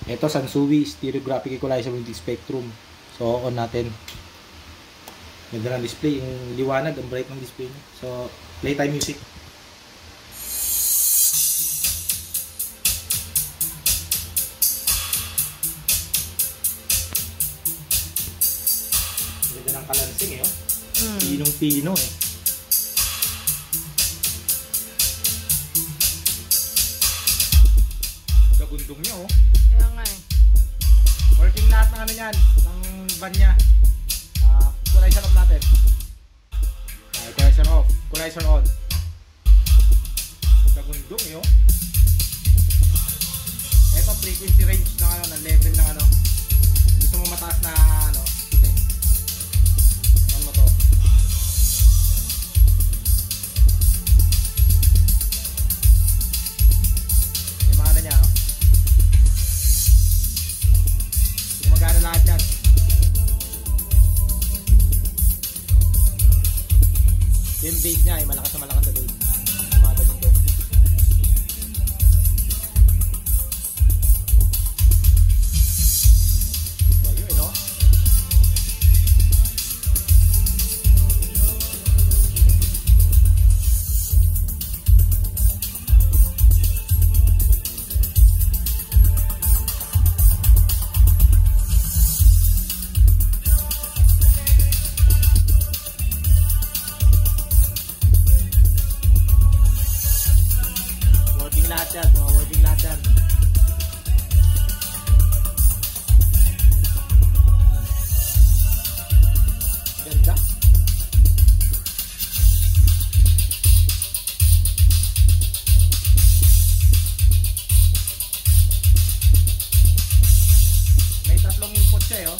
Ito, Sansui Stereographic Equalizer Multi-Spectrum. So, on natin. Ganda ng display. Yung liwanag, ang bright ng display niya. So, playtime music. Ganda ng kalansing eh. Oh. Pinong-pino eh. Gagundong niya oh. Kaya nga eh. Working lahat ng ano yan, ng van niya. Equalizer off natin. Equalizer off, equalizer on. Gagundong eh oh. Ito frequency range ng ano, ng level ng ano. Gusto mo mataas na ano, puti. On mo to. Yung mga ano niya oh. Gumagana lahat yan. Yung base niya ay malakas na base. Tumatagong doon. So yun no? Working lahat yan. Ganda. May tatlong input siya eh oh.